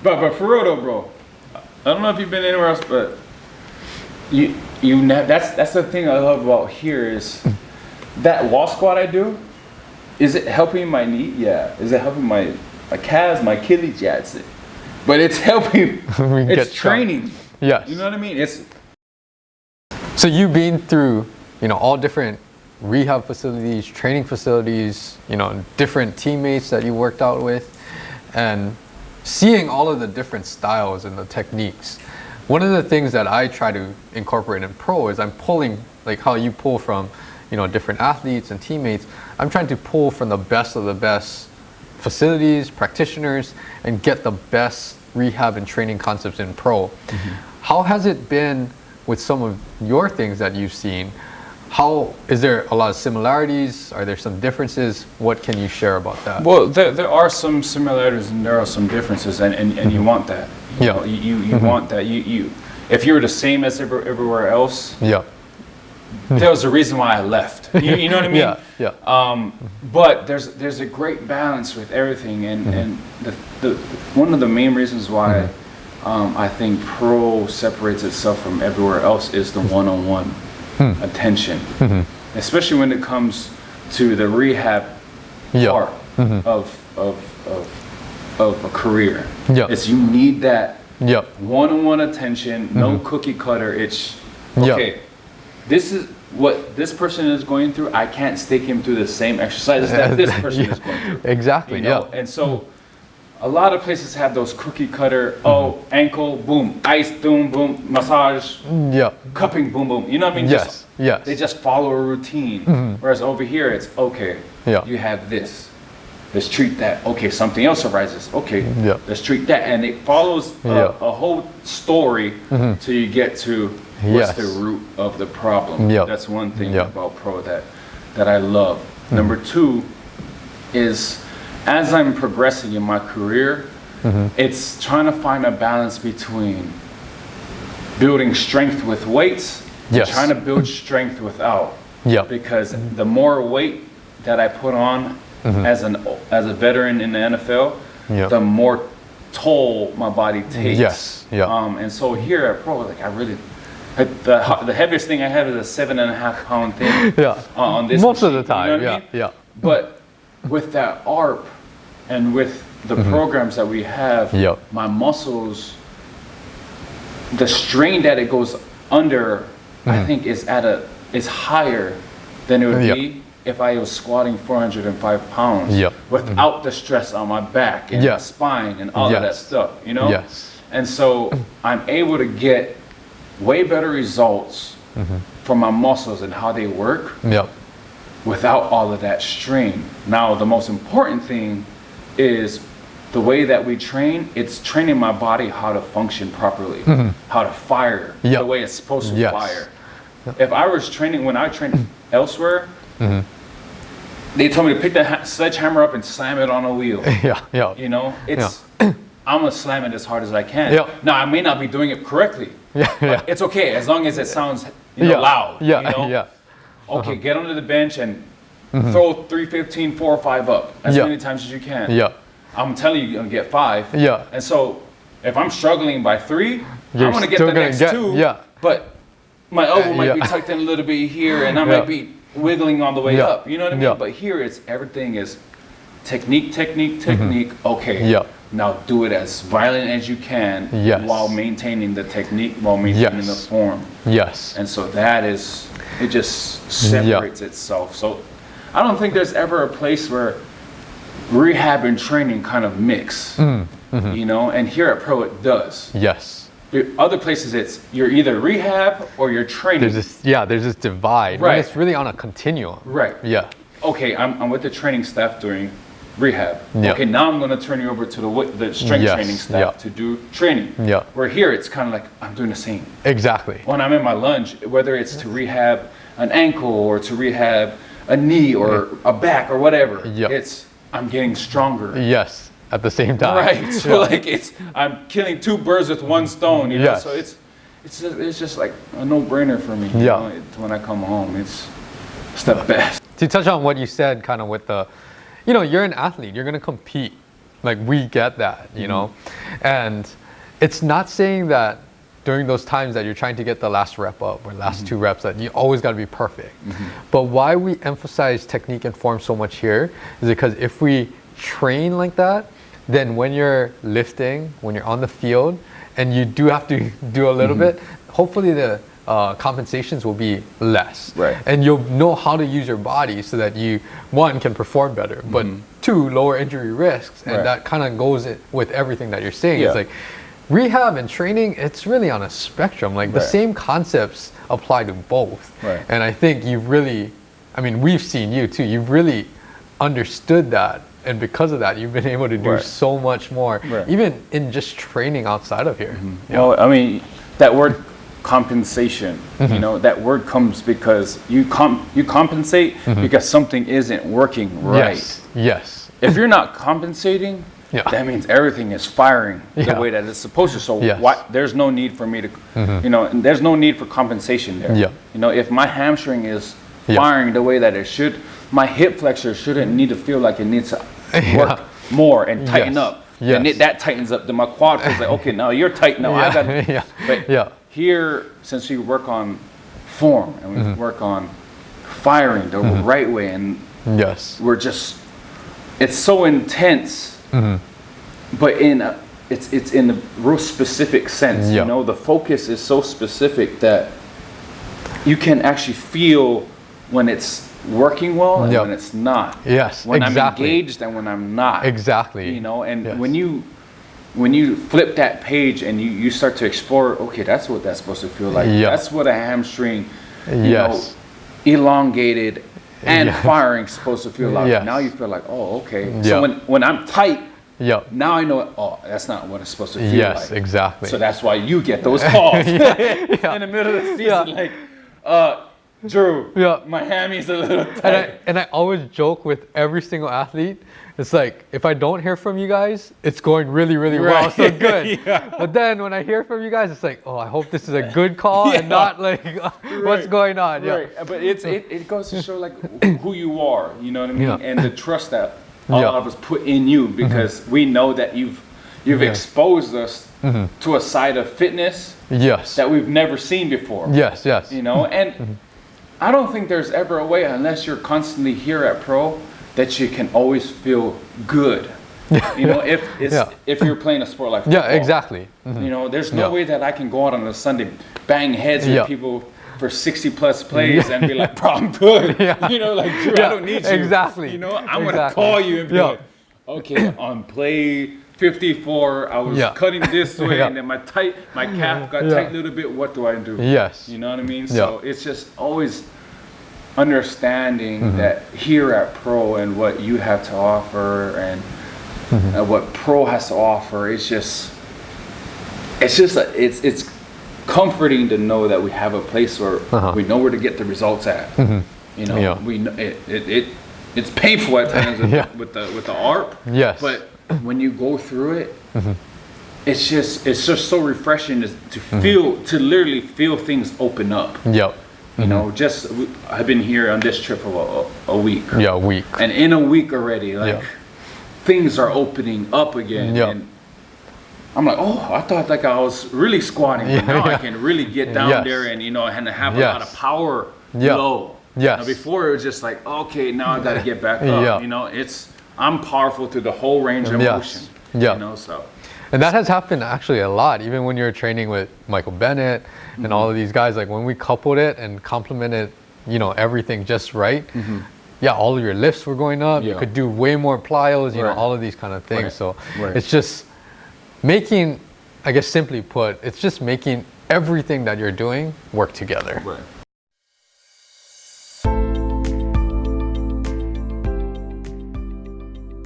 But for real though, bro, I don't know if you've been anywhere else, but that's the thing I love about here is that wall squat I do. Is it helping my knee? Yeah. Is it helping my calves, my Achilles? Yeah, but it's helping. It's training. Yes. You know what I mean? So you've been through, all different rehab facilities, training facilities, different teammates that you worked out with, and seeing all of the different styles and the techniques. One of the things that I try to incorporate in pro is I'm pulling, like how you pull from, different athletes and teammates. I'm trying to pull from the best of the best facilities, practitioners, and get the best rehab and training concepts in pro. Mm-hmm. How has it been with some of your things that you've seen? How is there a lot of similarities? Are there some differences? What can you share about that? Well, there are some similarities and there are some differences, and mm-hmm. you want that. You mm-hmm. want that. You if you were the same as everywhere else. Yeah. There was a reason why I left. You know what I mean? Yeah. But there's a great balance with everything, and mm-hmm. and the one of the main reasons why mm-hmm. I think pro separates itself from everywhere else is the one-on-one attention, mm-hmm. especially when it comes to the rehab part mm-hmm. of a career. It's you need that one-on-one attention, mm-hmm. no cookie cutter. It's okay. This is what this person is going through. I can't stick him through the same exercises that this person is going through. Exactly. And so a lot of places have those cookie cutter, mm-hmm. Ankle, boom, ice, boom, boom, massage, cupping, boom, boom. You know what I mean? Yes. They just follow a routine. Mm-hmm. Whereas over here, it's okay. You have this. Let's treat that. Okay, something else arises. Okay, let's treat that. And it follows a whole story mm-hmm. till you get to what's the root of the problem. That's one thing about pro that I love. Mm-hmm. Number two is, as I'm progressing in my career, mm-hmm. it's trying to find a balance between building strength with weights and trying to build strength without. Because the more weight that I put on mm-hmm. as a veteran in the NFL, the more toll my body takes. And so here at pro, like the heaviest thing I had is a 7.5 pound thing. On this most machine, of the time. You know what I mean? But with that ARP and with the mm-hmm. programs that we have, my muscles, the strain that it goes under, mm-hmm. I think is higher than it would be if I was squatting 405 pounds without mm-hmm. the stress on my back and my spine and all of that stuff, And so I'm able to get way better results mm-hmm. from my muscles and how they work without all of that strain. Now, the most important thing is the way that we train. It's training my body how to function properly, mm-hmm. how to fire the way it's supposed to fire. If I was training, when I trained elsewhere, mm-hmm. they told me to pick the sledgehammer up and slam it on a wheel. I'm gonna slam it as hard as I can. Now, I may not be doing it correctly. But it's okay as long as it sounds loud. Okay, get under the bench and mm-hmm. throw 315, 4 or 5 up as many times as you can. I'm telling you, you're gonna get 5. And so if I'm struggling by 3, I'm gonna get the next 2. But my elbow might be tucked in a little bit here, and I might be wiggling on the way up. You know what I mean? But here, everything is technique. Mm-hmm. Okay. Now do it as violent as you can while maintaining the technique, while maintaining the form. And so it just separates itself. So I don't think there's ever a place where rehab and training kind of mix, mm-hmm. And here at pro it does. Other places you're either rehab or you're training. There's this divide. Right. It's really on a continuum. Right. Okay, I'm with the training staff doing rehab. Okay, now I'm going to turn you over to the strength training staff to do training. Where here it's kind of like I'm doing the same. Exactly. When I'm in my lunge, whether it's to rehab an ankle or to rehab a knee or a back or whatever, I'm getting stronger. At the same time. Right. So I'm killing 2 birds with 1 stone. You know? So it's just like a no-brainer for me. When I come home, it's the best. To touch on what you said, kind of with the, you're an athlete, you're going to compete Like we get that, you know, and it's not saying that during those times that you're trying to get the last rep up or last 2 reps that you always got to be perfect. But why we emphasize technique and form so much here is because if we train like that, then when you're lifting, when you're on the field, and you do have to do a little bit, hopefully the compensations will be less. Right. And you'll know how to use your body so that you, 1, can perform better, but 2, lower injury risks. And that kind of goes with everything that you're saying. It's like rehab and training, it's really on a spectrum. Like the same concepts apply to both. Right. And I think you've really, I mean, we've seen you too, you've really understood that. And because of that, you've been able to do so much more, even in just training outside of here. Well, I mean, that word compensation, you know, that word comes because you compensate because something isn't working right. Yes. If you're not compensating, that means everything is firing the way that it's supposed to. So there's no need for me to, you know, and there's no need for compensation there. You know, if my hamstring is firing the way that it should, my hip flexor shouldn't need to feel like it needs to work more and tighten up. And that tightens up. Then my quad feels like, okay, now you're tight now. I got But here, since we work on form and we work on firing the right way, and we're just, it's so intense, but it's in a real specific sense. You know, the focus is so specific that you can actually feel when it's working well and when it's not. When I'm engaged and when I'm not. You know, and when you flip that page and you start to explore, okay, that's what that's supposed to feel like. That's what a hamstring, you know, elongated and firing supposed to feel like. Now you feel like, oh, okay. So when I'm tight, now I know, oh, that's not what it's supposed to feel like. So that's why you get those calls in the middle of the season, like, Drew, my hammy's a little tight. And I always joke with every single athlete, it's like, if I don't hear from you guys, it's going really, really well, so good. But then when I hear from you guys, it's like, oh, I hope this is a good call and not like, what's going on? But it goes to show like who you are, you know what I mean? And the trust that all of us put in you, because we know that you've exposed us to a side of fitness that we've never seen before. You know, and I don't think there's ever a way, unless you're constantly here at Pro, that you can always feel good. You know, if you're playing a sport like football. You know, there's no way that I can go out on a Sunday, bang heads with people for 60 plus plays and be like, bro, I'm good. You know, like, Drew, I don't need you. You know, I'm gonna call you and be like, okay, on play 54, I was cutting this way, and then my calf got tight a little bit. What do I do? You know what I mean? So it's just always understanding that here at Pro and what you have to offer and what Pro has to offer. It's comforting to know that we have a place where we know where to get the results at. You know, we know it's painful at times with the ARP. But when you go through it, it's just so refreshing to literally feel things open up. You know, I've been here on this trip for a week. A week. And in a week already, like things are opening up again. And I'm like, oh, I thought like I was really squatting, but now I can really get down there and, you know, and have a lot of power low. Now, before it was just like, okay, now I got to get back up. You know, I'm powerful through the whole range of motion. You know, so. And that has happened actually a lot, even when you're training with Michael Bennett and all of these guys. Like when we coupled it and complemented, you know, everything just right. All of your lifts were going up. You could do way more plyos. You know, all of these kind of things. So it's just making, I guess, simply put, it's just making everything that you're doing work together.